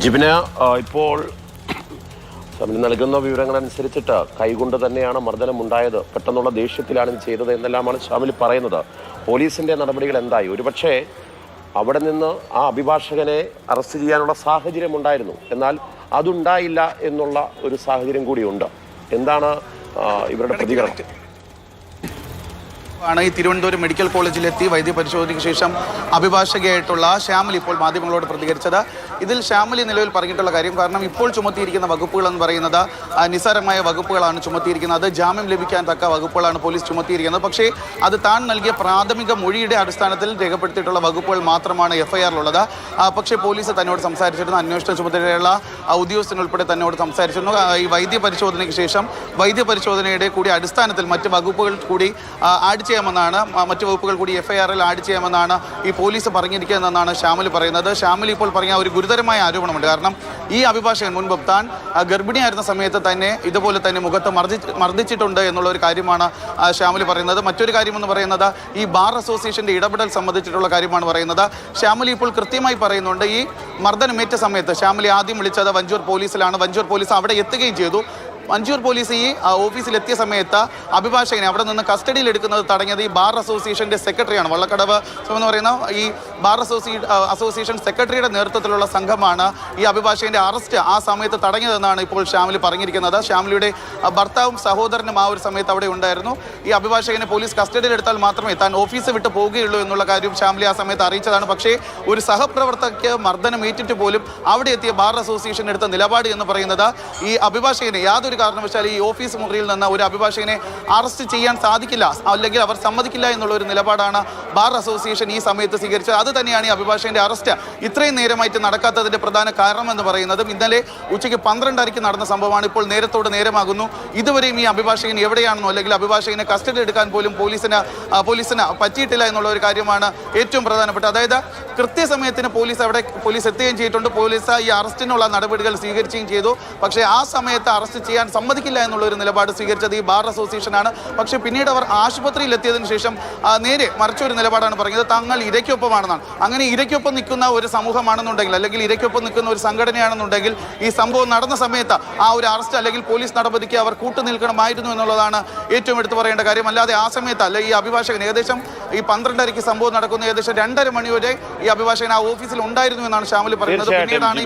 ജിബിന് ഇപ്പോൾ നൽകുന്ന വിവരങ്ങളനുസരിച്ചിട്ട് കൈകൊണ്ട് തന്നെയാണ് മർദ്ദനം ഉണ്ടായത്, പെട്ടെന്നുള്ള ദേഷ്യത്തിലാണ് ഇത് ചെയ്തത് എന്നെല്ലാമാണ് ഷാമിൽ പറയുന്നത്. പോലീസിന്റെ നടപടികൾ എന്തായി? ഒരുപക്ഷെ അവിടെ നിന്ന് ആ അഭിഭാഷകനെ അറസ്റ്റ് ചെയ്യാനുള്ള സാഹചര്യം ഉണ്ടായിരുന്നു, എന്നാൽ അതുണ്ടായില്ല എന്നുള്ള ഒരു സാഹചര്യം കൂടിയുണ്ട്. എന്താണ് ഇവരുടെ പ്രതികരണം? ആണ് ഈ തിരുവനന്തപുരം മെഡിക്കൽ കോളേജിലെത്തി വൈദ്യപരിശോധനയ്ക്ക് ശേഷം അഭിഭാഷകയായിട്ടുള്ള ശ്യാമലി ഇപ്പോൾ മാധ്യമങ്ങളോട് പ്രതികരിച്ചത്. ഇതിൽ ശ്യാമലി നിലവിൽ പറഞ്ഞിട്ടുള്ള കാര്യം, കാരണം ഇപ്പോൾ ചുമത്തിയിരിക്കുന്ന വകുപ്പുകൾ എന്ന് പറയുന്നത് നിസ്സാരമായ വകുപ്പുകളാണ് ചുമത്തിയിരിക്കുന്നത്. ജാമ്യം ലഭിക്കാൻ തക്ക വകുപ്പുകളാണ് പോലീസ് ചുമത്തിയിരിക്കുന്നത്. പക്ഷേ അത് താൻ നൽകിയ പ്രാഥമിക മൊഴിയുടെ അടിസ്ഥാനത്തിൽ രേഖപ്പെടുത്തിയിട്ടുള്ള വകുപ്പുകൾ മാത്രമാണ് എഫ്ഐആറിലുള്ളത്. പക്ഷേ പോലീസ് തന്നോട് സംസാരിച്ചിരുന്നു, അന്വേഷണ ചുമതലയുള്ള ഉദ്യോഗസ്ഥനുൾപ്പെടെ തന്നോട് സംസാരിച്ചിരുന്നു. ഈ വൈദ്യപരിശോധനയ്ക്ക് ശേഷം വൈദ്യപരിശോധനയുടെ കൂടി അടിസ്ഥാനത്തിൽ മറ്റ് വകുപ്പുകൾ കൂടി ആഡ് ചെയ്യാമെന്നാണ്, മറ്റു വകുപ്പുകൾ കൂടി എഫ്ഐആറിൽ ആഡ് ചെയ്യാമെന്നാണ് ഈ പോലീസ് പറഞ്ഞിരിക്കുന്നതെന്നാണ് ശ്യാമലി പറയുന്നത്. ശ്യാമലി ഇപ്പോൾ പറഞ്ഞ ഒരു ഗുരുതരമായ ആരോപണമുണ്ട്. കാരണം ഈ അഭിഭാഷകൻ മുൻപ് താൻ ഗർഭിണിയായിരുന്ന സമയത്ത് തന്നെ ഇതുപോലെ തന്നെ മുഖത്ത് മർദ്ദിച്ചിട്ടുണ്ട് എന്നുള്ള ഒരു കാര്യമാണ് ശ്യാമലി പറയുന്നത്. മറ്റൊരു കാര്യമെന്ന് പറയുന്നത് ഈ ബാർ അസോസിയേഷന്റെ ഇടപെടൽ സംബന്ധിച്ചിട്ടുള്ള കാര്യമാണ് പറയുന്നത്. ശ്യാമലി ഇപ്പോൾ കൃത്യമായി പറയുന്നുണ്ട്, ഈ മർദ്ദനമേറ്റ സമയത്ത് ശ്യാമലി ആദ്യം വിളിച്ചത് വഞ്ചൂർ പോലീസിലാണ്. വഞ്ചൂർ പോലീസ് അവിടെ എത്തുകയും ചെയ്തു. വഞ്ചൂർ പോലീസ് ഈ ഓഫീസിലെത്തിയ സമയത്ത് അഭിഭാഷകനെ അവിടെ നിന്ന് കസ്റ്റഡിയിൽ എടുക്കുന്നത് തടഞ്ഞത് ഈ ബാർ അസോസിയേഷന്റെ സെക്രട്ടറിയാണ്. വള്ളക്കടവ് എന്ന് പറയുന്ന ഈ ബാർ അസോസിയേഷൻ സെക്രട്ടറിയുടെ നേതൃത്വത്തിലുള്ള സംഘമാണ് ഈ അഭിഭാഷകന്റെ അറസ്റ്റ് ആ സമയത്ത് തടഞ്ഞതെന്നാണ് ഇപ്പോൾ ശ്യാമലി പറഞ്ഞിരിക്കുന്നത്. ശ്യാമലിയുടെ ഭർത്താവും സഹോദരനും ആ ഒരു സമയത്ത് അവിടെ ഉണ്ടായിരുന്നു. ഈ അഭിഭാഷകനെ പോലീസ് കസ്റ്റഡിയിൽ എടുത്താൽ മാത്രമേ താൻ ഓഫീസ് വിട്ട് പോവുകയുള്ളൂ എന്നുള്ള കാര്യം ശ്യാമലി ആ സമയത്ത് അറിയിച്ചതാണ്. പക്ഷേ ഒരു സഹപ്രവർത്തകയ്ക്ക് മർദ്ദനം ഏറ്റിട്ട് പോലും അവിടെ എത്തിയ ബാർ അസോസിയേഷൻ എടുത്ത നിലപാട് എന്ന് പറയുന്നത് ഈ അഭിഭാഷകനെ യാതൊരു കാരണവശാൽ ഈ ഓഫീസ് മുറിയിൽ നിന്ന് ഒരു അഭിഭാഷകനെ അറസ്റ്റ് ചെയ്യാൻ സാധിക്കില്ല, അല്ലെങ്കിൽ അവർ സമ്മതിക്കില്ല എന്നുള്ള ഒരു നിലപാടാണ് ബാർ അസോസിയേഷൻ ഈ സമയത്ത് സ്വീകരിച്ചത്. അത് തന്നെയാണ് ഈ അഭിഭാഷകന്റെ അറസ്റ്റ് ഇത്രയും നേരമായിട്ട് നടക്കാത്തതിന്റെ പ്രധാന കാരണം എന്ന് പറയുന്നതും. ഇന്നലെ ഉച്ചയ്ക്ക് 12:30 നടന്ന സംഭവമാണ്. ഇപ്പോൾ നേരത്തോട് നേരമാകുന്നു. ഇതുവരെയും ഈ അഭിഭാഷകൻ എവിടെയാണെന്നോ അല്ലെങ്കിൽ അഭിഭാഷകനെ കസ്റ്റഡി എടുക്കാൻ പോലും പോലീസിന് പറ്റിയിട്ടില്ല എന്നുള്ള ഒരു കാര്യമാണ് ഏറ്റവും പ്രധാനപ്പെട്ട. അതായത് കൃത്യസമയത്തിന് പോലീസ് എത്തുകയും ചെയ്തിട്ടുണ്ട്. പോലീസ് ഈ അറസ്റ്റിനുള്ള നടപടികൾ സ്വീകരിക്കുകയും ചെയ്തു. പക്ഷേ ആ സമയത്ത് അറസ്റ്റ് ചെയ്യാൻ സമ്മതിക്കില്ല എന്നുള്ള ഒരു നിലപാട് സ്വീകരിച്ചത് ഈ ബാർ അസോസിയേഷനാണ്. പക്ഷേ പിന്നീട് അവർ ആശുപത്രിയിൽ എത്തിയതിനു ശേഷം നേരെ മറിച്ചൊരു നിലപാടാണ് പറഞ്ഞത്, തങ്ങൾ ഇരയ്ക്കൊപ്പമാണെന്നാണ്. അങ്ങനെ ഇരയ്ക്കൊപ്പം നിൽക്കുന്ന ഒരു സമൂഹമാണെന്നുണ്ടെങ്കിൽ, അല്ലെങ്കിൽ ഇരയ്ക്കൊപ്പം നിൽക്കുന്ന ഒരു സംഘടനയാണെന്നുണ്ടെങ്കിൽ ഈ സംഭവം നടന്ന സമയത്ത് ആ ഒരു അറസ്റ്റ് അല്ലെങ്കിൽ പോലീസ് നടപടിക്ക് അവർ കൂട്ടുനിൽക്കണമായിരുന്നു എന്നുള്ളതാണ് ഏറ്റവും എടുത്തു പറയേണ്ട കാര്യം. അല്ലാതെ ആ സമയത്ത് അല്ല, ഈ അഭിഭാഷകൻ ഏകദേശം ഈ 12:30 സംഭവം നടക്കുന്ന ഏകദേശം 2:30 മണി വരെ ഈ അഭിഭാഷകൻ ആ ഓഫീസിൽ ഉണ്ടായിരുന്നു എന്നാണ് ശ്യാമലി പറയുന്നത്. പിന്നീടാണ്